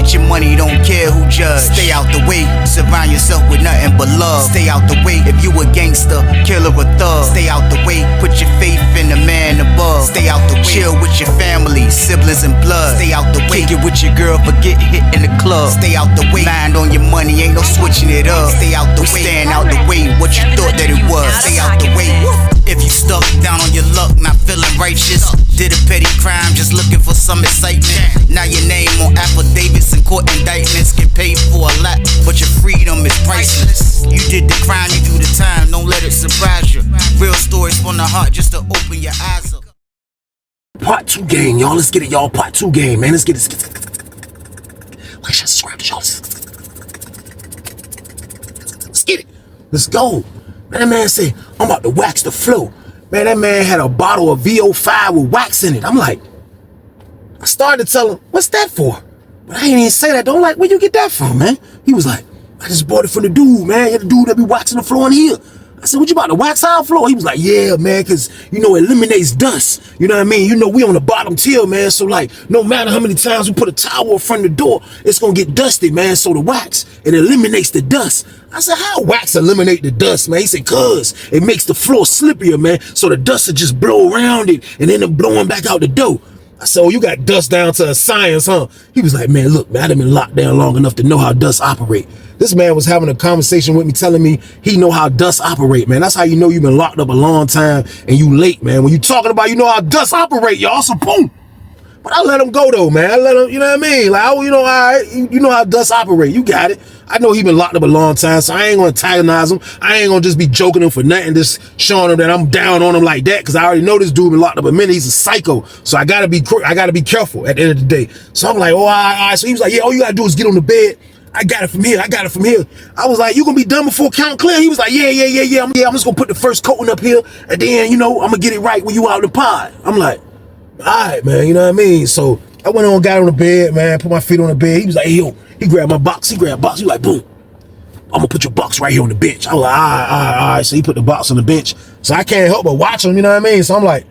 Get your money, don't care who judge. Stay out the way, surround yourself with nothing but love. Stay out the way, if you a gangster, killer or thug. Stay out the way, put your faith in the man above. Stay out the way, chill with your family, siblings and blood. Stay out the way, kick it with your girl, forget hit in the club. Stay out the way, mind on your money, ain't no switching it up. Stay out the way, stand out the way, what you thought that it was. Stay out the way. If you stuck down on your luck, not feeling righteous, did a petty crime, just looking for some excitement. Now your name on affidavits and court indictments, get paid for a lot, but your freedom is priceless. You did the crime, you do the time, don't let it surprise you. Real stories from the heart, just to open your eyes up. Part 2 game, y'all. Let's get it, y'all. Part 2 game, man. Let's get it. Like, share, subscribe, y'all. Let's get it. Let's go. Man, that man say, I'm about to wax the flow. Man, that man had a bottle of VO5 with wax in it. I'm like, I started to tell him, what's that for? But I ain't even say that. Don't like, where you get that from, man? He was like, I just bought it from the dude, man. The dude that be waxing the floor in here. I said, what you about to wax our floor? He was like, yeah, man, because, you know, it eliminates dust. You know what I mean? You know, we on the bottom tier, man. So, like, no matter how many times we put a towel in front of the door, it's going to get dusty, man. So the wax, it eliminates the dust. I said, how wax eliminate the dust, man? He said, cuz it makes the floor slippier, man. So the dust will just blow around it and then it blowing back out the door. I said, oh, you got dust down to a science, huh? He was like, man, look, man, I done been locked down long enough to know how dust operate. This man was having a conversation with me, telling me he know how dust operate, man. That's how you know you've been locked up a long time and you late, man. When you talking about, you know how dust operate, y'all, so boom. But I let him go, though, man. I let him, you know what I mean? Like, oh, you know, all right, you know how dust operate. You got it. I know he been locked up a long time, so I ain't gonna antagonize him. I ain't gonna just be joking him for nothing, just showing him that I'm down on him like that, because I already know this dude been locked up a minute. He's a psycho, so I gotta be careful at the end of the day. So I'm like, oh, all right. So he was like, yeah, all you gotta do is get on the bed. I got it from here. I got it from here. I was like, you gonna be done before count clear? He was like, yeah. I'm just gonna put the first coating up here, and then, you know, I'm gonna get it right when you out in the pod. I'm like, all right, man, you know what I mean? So I went on, got on the bed, man, put my feet on the bed. He was like, hey, yo, he grabbed my box. He grabbed box. He was like, boom, I'm gonna put your box right here on the bench. I was like, all right. So he put the box on the bench. So I can't help but watch him, you know what I mean? So I'm like,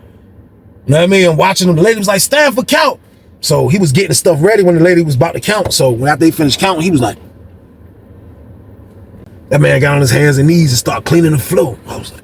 you know what I mean? I'm watching him. The lady was like, stand for count. So he was getting the stuff ready when the lady was about to count. So when after they finished counting, he was like, that man got on his hands and knees and started cleaning the floor. I was like,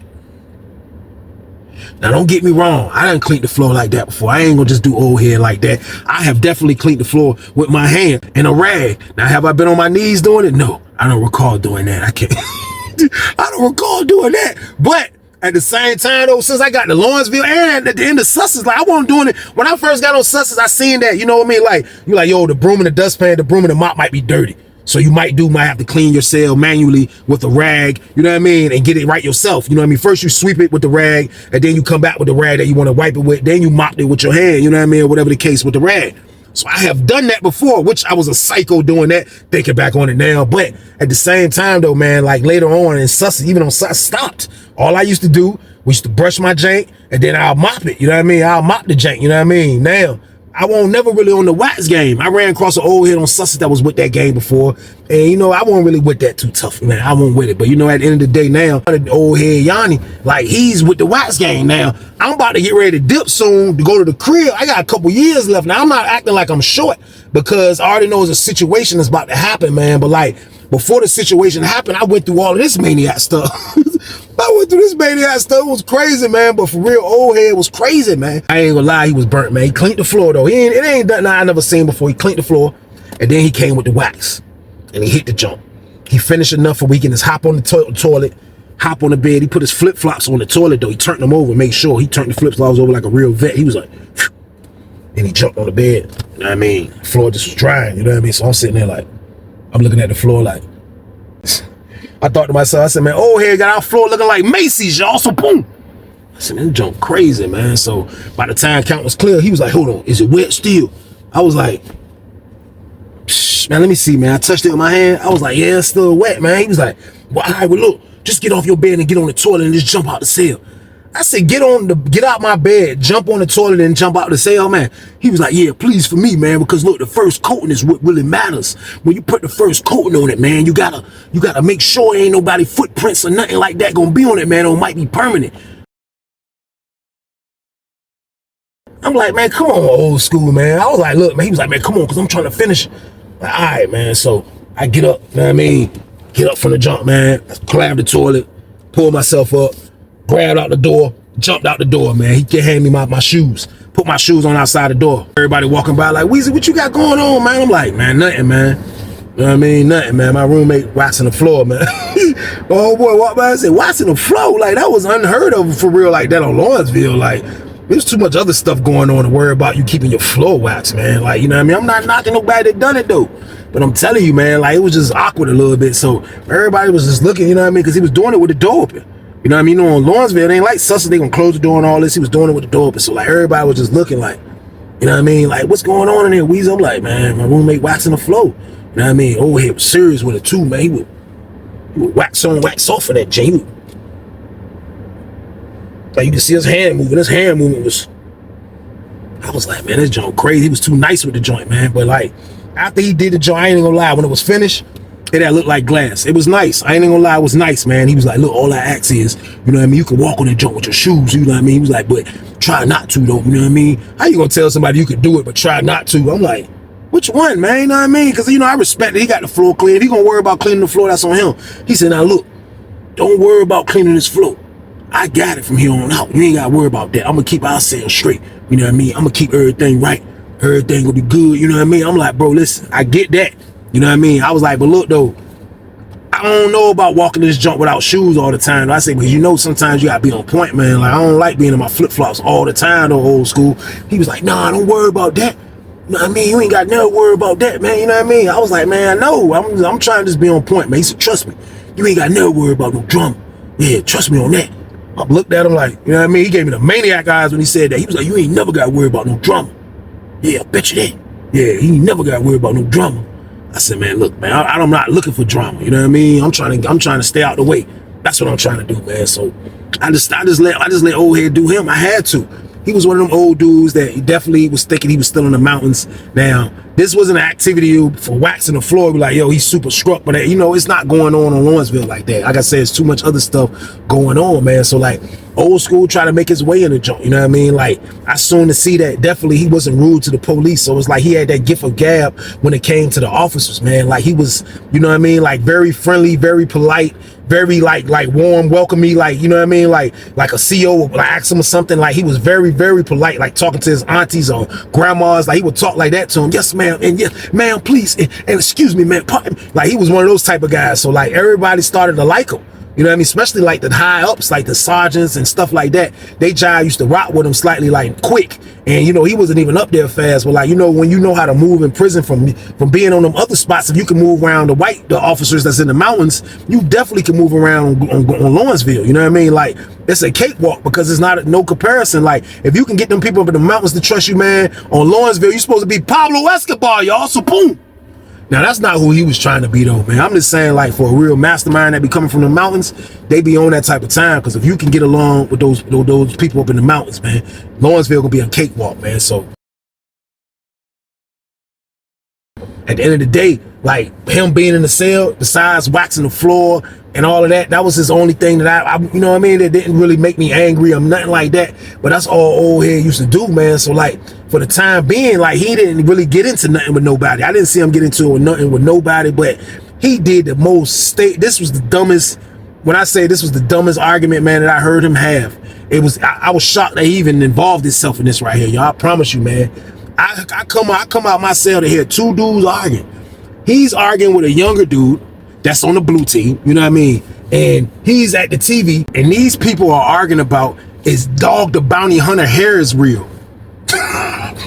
now don't get me wrong, I done cleaned the floor like that before. I ain't gonna just do old head like that. I have definitely cleaned the floor with my hand and a rag. Now, have I been on my knees doing it? No, I don't recall doing that. I can't. I don't recall doing that. But at the same time, though, since I got the Lawrenceville and at the end of Sussex, like, I wasn't doing it. When I first got on Sussex, I seen that, you know what I mean? Like, you like, yo, the broom and the dustpan, the broom and the mop might be dirty. So you might have to clean your cell manually with a rag, you know what I mean, and get it right yourself. You know what I mean? First you sweep it with the rag, and then you come back with the rag that you want to wipe it with. Then you mop it with your hand, you know what I mean, or whatever the case with the rag. So I have done that before, which I was a psycho doing that, thinking back on it now. But at the same time, though, man, like later on in Sussex, even on Sussex, stopped. All I used to do, we used to brush my jank, and then I'll mop it, you know what I mean? I'll mop the jank, you know what I mean? Now, I won't never really on the wax game. I ran across an old head on Sussex that was with that game before. And, you know, I wasn't really with that too tough, man. I wasn't with it. But, you know, at the end of the day now, the old head Yanni, like, he's with the wax game now. I'm about to get ready to dip soon to go to the crib. I got a couple years left. Now, I'm not acting like I'm short because I already know there's a situation that's about to happen, man. But, like, before the situation happened, I went through all of this maniac stuff. I went through this maniac stuff. It was crazy, man. But for real, old head was crazy, man. I ain't gonna lie, he was burnt, man. He cleaned the floor, though. It ain't nothing I never seen before. He cleaned the floor, and then he came with the wax, and he hit the jump. He finished enough for we can just hop on the toilet, hop on the bed. He put his flip-flops on the toilet, though. He turned them over, make sure. He turned the flip-flops over like a real vet. He was like, phew. And he jumped on the bed. You know what I mean? The floor just was drying, you know what I mean? So I'm sitting there like, I'm looking at the floor like, I thought to myself, I said, man, old head got our floor looking like Macy's, y'all, so boom. I said, man, jump crazy, man. So by the time count was clear, he was like, hold on, is it wet still? I was like, psh, man, let me see, man. I touched it with my hand. I was like, yeah, it's still wet, man. He was like, well, all right, well, look, just get off your bed and get on the toilet and just jump out the cell. I said, get out my bed, jump on the toilet and jump out the cell, man. He was like, yeah, please for me, man, because look, the first coating is what really matters. When you put the first coating on it, man, you gotta make sure ain't nobody footprints or nothing like that gonna be on it, man, or it might be permanent. I'm like, man, come on, old school, man. I was like, look, man, he was like, man, come on, because I'm trying to finish Like, all right, man. So I get up, you know what I mean? Get up from the jump, man. I grab the toilet, pull myself up, grabbed out the door, jumped out the door, man. He can hand me my shoes. Put my shoes on outside the door. Everybody walking by like, Weezy, what you got going on, man? I'm like, man, nothing, man. You know what I mean? Nothing, man. My roommate waxing the floor, man. Oh boy, walked by and said, waxing the floor? Like, that was unheard of for real like that on Lawrenceville. Like, there's too much other stuff going on to worry about you keeping your floor waxed, man. Like, you know what I mean? I'm not knocking nobody that done it, though. But I'm telling you, man, like, it was just awkward a little bit. So everybody was just looking, you know what I mean? Because he was doing it with the door open. You know what I mean? You know, on Lawrenceville, it ain't like Sussex, they gonna close the door and all this. He was doing it with the door open. So, like, everybody was just looking like, you know what I mean? Like, what's going on in there, Weezy? I'm like, man, my roommate waxing the floor. You know what I mean? Old head was serious with it, too, man. He would wax on, wax off of that joint. Like, you can see his hand moving. His hand movement was... I was like, man, this joint crazy. He was too nice with the joint, man. But, like, after he did the joint, I ain't gonna lie, when it was finished, it had looked like glass. It was nice. I ain't gonna lie, it was nice, man. He was like, look, all I ask is, you know what I mean, you can walk on that joint with your shoes, you know what I mean? He was like, but try not to, though, you know what I mean? How you gonna tell somebody you could do it, but try not to? I'm like, which one, man? You know what I mean? Because, you know, I respect it. He got the floor clean. If he gonna worry about cleaning the floor, that's on him. He said, now, look, don't worry about cleaning this floor. I got it from here on out. You ain't gotta worry about that. I'm gonna keep our sale straight. You know what I mean? I'm gonna keep everything right. Everything gonna be good. You know what I mean? I'm like, bro, listen, I get that. You know what I mean? I was like, but look, though, I don't know about walking this jump without shoes all the time. I say, because you know, sometimes you gotta be on point, man. Like, I don't like being in my flip-flops all the time, though, old school. He was like, nah, don't worry about that. You know what I mean? You ain't got no worry about that, man. You know what I mean? I was like, man, no, I'm trying to just be on point, man. He said, trust me, you ain't got no worry about no drama. Yeah, trust me on that. I looked at him like, you know what I mean? He gave me the maniac eyes when he said that. He was like, you ain't never got to worry about no drama. Yeah, I bet you that. Yeah, he ain't never got to worry about no drama. I said, man, look, man, I'm not looking for drama. You know what I mean? I'm trying to stay out the way. That's what I'm trying to do, man. So I just let old head do him. I had to. He was one of them old dudes that he definitely was thinking he was still in the mountains. Now, this wasn't an activity for waxing the floor. Be like, yo, he's super struck. But, you know, it's not going on Lawrenceville like that. Like I said, it's too much other stuff going on, man. So, like, old school try to make his way in the joint. You know what I mean? Like, I soon to see that definitely he wasn't rude to the police. So it's like he had that gift of gab when it came to the officers, man. Like, he was, you know what I mean? Like, very friendly, very polite, very like warm, welcoming, like, you know what I mean? Like a CEO would like ask him or something. Like, he was very, very polite, like talking to his aunties or grandmas. Like, he would talk like that to him. Yes, ma'am. And yes, ma'am, please. And excuse me, man. Like, he was one of those type of guys. So, like, everybody started to like him. You know what I mean? Especially like the high ups, like the sergeants and stuff like that. They jive used to rock with him slightly like quick. And, you know, he wasn't even up there fast. But, like, you know, when you know how to move in prison from being on them other spots, if you can move around the officers that's in the mountains, you definitely can move around on Lawrenceville. You know what I mean? Like, it's a cakewalk because it's not no comparison. Like, if you can get them people up in the mountains to trust you, man, on Lawrenceville, you're supposed to be Pablo Escobar, y'all. So, boom. Now, that's not who he was trying to be, though, man. I'm just saying, like, for a real mastermind that be coming from the mountains, they be on that type of time. Because if you can get along with those people up in the mountains, man, Lawrenceville gonna be a cakewalk, man. So at the end of the day, like, him being in the cell, besides waxing the floor and all of that, that was his only thing that I you know what I mean, that didn't really make me angry or nothing like that. But that's all old head used to do, man. So, like, for the time being, like, he didn't really get into nothing with nobody. I didn't see him get into nothing with nobody, but he did the most this was the dumbest, when I say this was the dumbest argument, man, that I heard him have. It was, I was shocked that he even involved himself in this right here, y'all. I promise you, man. I come out my cell to hear two dudes arguing. He's arguing with a younger dude that's on the blue team, you know what I mean? And he's at the TV, and these people are arguing about, is Dog the Bounty Hunter hair is real?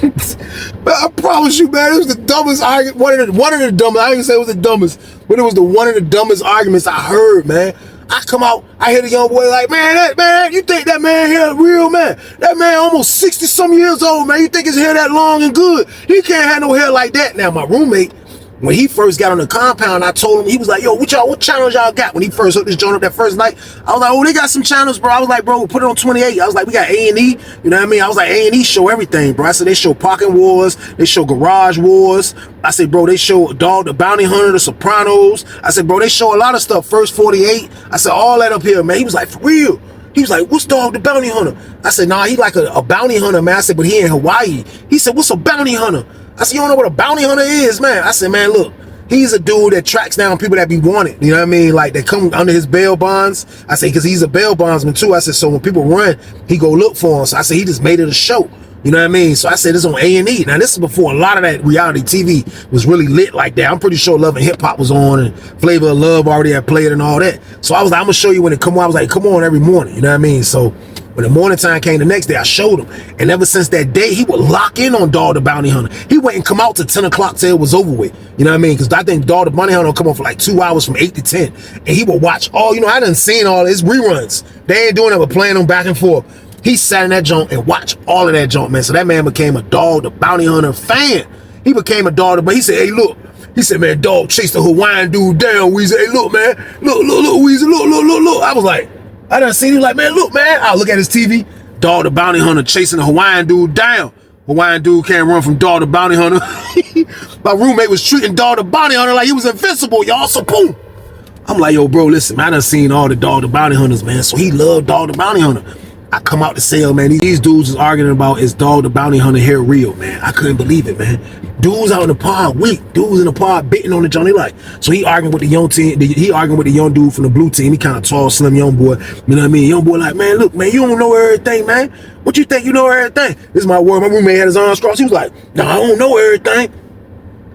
But I promise you, man, it was the dumbest argument. One of the dumbest. I didn't say it was the dumbest, but it was one of the dumbest arguments I heard, man. I come out, I hear the young boy like, man, you think that man hair real, man? That man almost 60-some years old, man. You think his hair that long and good? He can't have no hair like that. Now, my roommate, when he first got on the compound, I told him, he was like, yo, what channels y'all got? When he first hooked this joint up that first night, I was like, oh, they got some channels, bro. I was like, bro, put it on 28. I was like, we got A&E, you know what I mean? I was like, A&E show everything, bro. I said, they show Parking Wars, they show Garage Wars. I said, bro, they show Dog the Bounty Hunter, The Sopranos. I said, bro, they show a lot of stuff, First 48. I said, all that up here, man. He was like, for real? He was like, what's Dog the Bounty Hunter? I said, nah, he like a bounty hunter, man. I said, but he in Hawaii. He said, what's a bounty hunter? I said, you don't know what a bounty hunter is, man. I said, man, look, he's a dude that tracks down people that be wanted. You know what I mean? Like, they come under his bail bonds. I say, because he's a bail bondsman too. I said, so when people run, he go look for them. So I said, he just made it a show. You know what I mean? So I said, this on A&E. Now, this is before a lot of that reality TV was really lit like that. I'm pretty sure Love and Hip Hop was on, and Flavor of Love already had played and all that. So I was like, I'm going to show you when it come on. I was like, come on every morning. You know what I mean? So when the morning time came the next day, I showed him. And ever since that day, he would lock in on Dog the Bounty Hunter. He wouldn't come out till 10 o'clock till it was over with. You know what I mean? Because I think Dog the Bounty Hunter will come on for like 2 hours from 8 to 10. And he would watch all, you know, I done seen all his reruns. They ain't doing it, but playing them back and forth. He sat in that joint and watched all of that joint, man. So that man became a Dog the Bounty Hunter fan. He became a Dog, but he said, hey, look. He said, man, Dog chased the Hawaiian dude down, Weezy. Hey, look, man. Look, Weezy. Look. I was like, I done seen him like, man, look, man. I look at his TV. Dog the Bounty Hunter chasing the Hawaiian dude down. Hawaiian dude can't run from Dog the Bounty Hunter. My roommate was treating Dog the Bounty Hunter like he was invincible, y'all. So boom. I'm like, yo, bro, listen, man, I done seen all the Dog the Bounty Hunters, man. So he loved Dog the Bounty Hunter. I come out to sale, man. These dudes is arguing about is Dog the Bounty Hunter hair real, man. I couldn't believe it, man. Dudes out in the pod weak. Dudes in the pod bitting on the Johnny like. So he arguing with the young team. He arguing with the young dude from the blue team. He kind of tall, slim, young boy. You know what I mean? Young boy like, man, look, man, you don't know everything, man. What you think you know everything? This is my word. My roommate had his arms crossed. He was like, no, I don't know everything.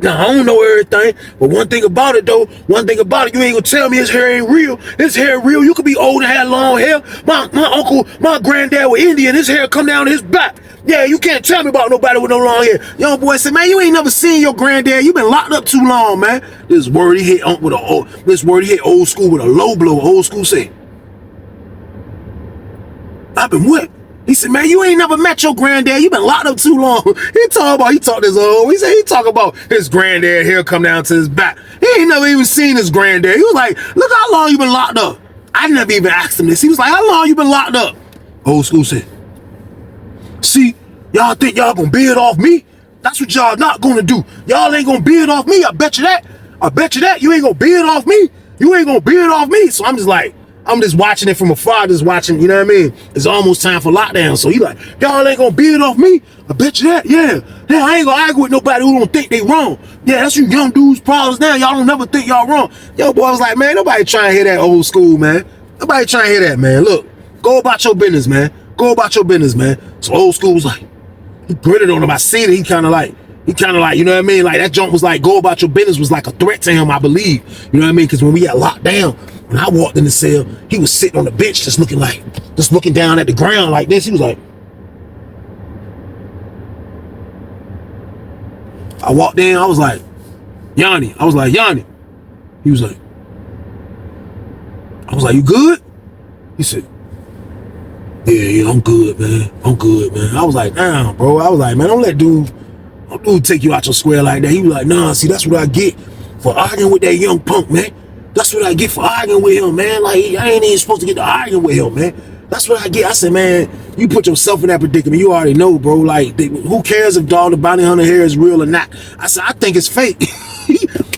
Now, I don't know everything, but one thing about it, you ain't gonna tell me his hair ain't real. His hair real. You could be old and have long hair. My uncle, my granddad was Indian. His hair come down his back. Yeah, you can't tell me about nobody with no long hair. Young boy said, man, you ain't never seen your granddad. You been locked up too long, man. This word he hit old school with a low blow. Old school said, I've been what? He said, man, you ain't never met your granddad. You been locked up too long. He talked this old. He said he talk about his granddad hair come down to his back. He ain't never even seen his granddad. He was like, look how long you been locked up. I never even asked him this. He was like, how long you been locked up? Old school said, see, y'all think y'all gonna bid off me? That's what y'all not gonna do. Y'all ain't gonna bid off me. I bet you that. You ain't gonna bid off me. You ain't gonna bid off me. So I'm just watching it from afar, you know what I mean? It's almost time for lockdown. So he like, y'all ain't gonna bid off me? I bet you that, yeah. Yeah, I ain't gonna argue with nobody who don't think they wrong. Yeah, that's you young dudes' problems now. Y'all don't never think y'all wrong. Yo, boy, I was like, man, nobody trying to hear that old school, man. Nobody trying to hear that, man. Look, go about your business, man. So old school was like, he gritted on him. I seen it. He kind of like, you know what I mean? Like that junk was like, go about your business was like a threat to him, I believe. You know what I mean? Because when we got locked down, when I walked in the cell, he was sitting on the bench just looking down at the ground like this. He was like, I walked in, I was like, Yanni. He was like, I was like, you good? He said, yeah, I'm good, man. I was like, damn, bro. I was like, man, don't dude take you out your square like that. He was like, nah, see, that's what I get for arguing with that young punk, man. That's what I get for arguing with him, man. Like, I ain't even supposed to get to arguing with him, man. That's what I get. I said, man, you put yourself in that predicament. You already know, bro. Like, who cares if Dog the Bounty Hunter hair is real or not? I said, I think it's fake.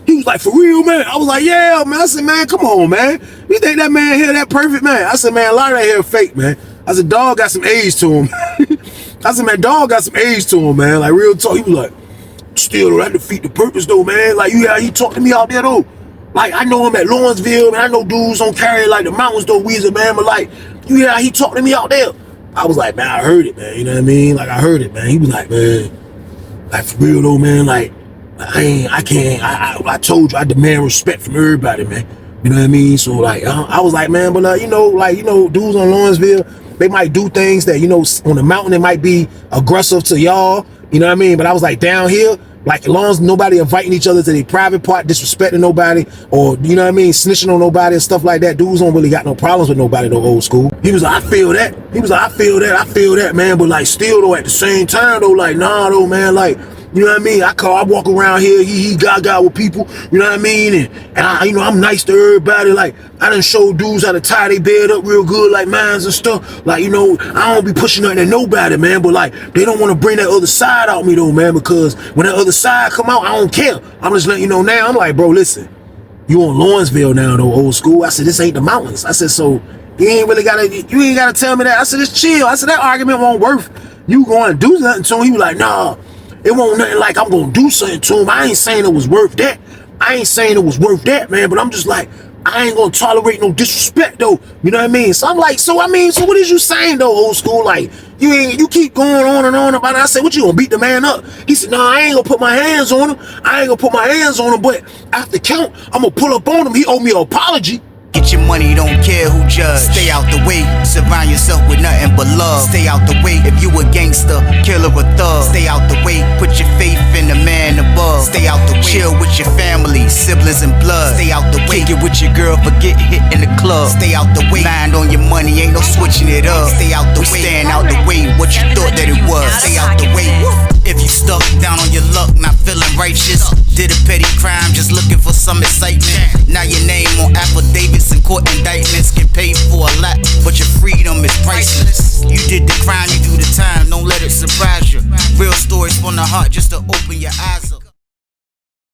He was like, for real, man? I was like, yeah, man. I said, man, come on, man. You think that man hair that perfect, man? I said, man, a lot of that hair fake, man. I said, Dog got some age to him. I said, man, Dog got some age to him, man. Like, real talk. He was like, still, that defeat the purpose, though, man. Like, he talked to me out there, though. Like, I know him at Lawrenceville, man. I know dudes don't carry, like, the mountains, though, Weezer, man. But, like, he talked to me out there. I was like, man, I heard it, man. You know what I mean? Like, I heard it, man. He was like, man, like, for real, though, man. Like, I told you, I demand respect from everybody, man. You know what I mean? So, like, I was like, man, but, dudes on Lawrenceville, they might do things that, on the mountain, it might be aggressive to y'all. You know what I mean? But I was like, down here, like, as long as nobody inviting each other to their private part, disrespecting nobody, or, you know what I mean, snitching on nobody and stuff like that, dudes don't really got no problems with nobody, no old school. He was like, I feel that. I feel that, man. But, like, still, though, at the same time, though, like, nah, though, man, like, you know what I mean? I walk around here, he gaga with people, you know what I mean? And I'm nice to everybody. Like, I done show dudes how to tie their bed up real good, like mines and stuff. Like, I don't be pushing nothing at nobody, man. But, like, they don't want to bring that other side out me, though, man. Because when that other side come out, I don't care. I'm just letting you know now. I'm like, bro, listen, you on Lawrenceville now, though, old school. I said, this ain't the mountains. I said, so you ain't gotta tell me that. I said, it's chill. I said, that argument won't worth you going to do nothing to him. He was like, nah. It won't nothing like I'm gonna do something to him. I ain't saying it was worth that. I ain't saying it was worth that, man. But I'm just like, I ain't gonna tolerate no disrespect though. You know what I mean? So I'm like, so what is you saying though, old school? Like, you keep going on and on about it. I said, what, you gonna beat the man up? He said, no, I ain't gonna put my hands on him. But after count, I'm gonna pull up on him. He owe me an apology. Get your money, don't care who judge. Stay out the way, surround yourself with nothing but love. Stay out the way if you a gangster, killer or thug. Stay out the way, put your faith in the man above. Stay out the way, chill with your family, siblings and blood. Stay out the way, kick it with your girl, forget hit in the club. Stay out the way, mind on your money, ain't no switching it up. Stay out the way, stand out the way, what you thought that it was. Stay out the way. If you stuck down on your luck, not feeling righteous, did a petty crime, just looking for some excitement. Now your name on affidavits and court indictments, get paid for a lot, but your freedom is priceless. You did the crime, you do the time, don't let it surprise you. Real stories from the heart, just to open your eyes up.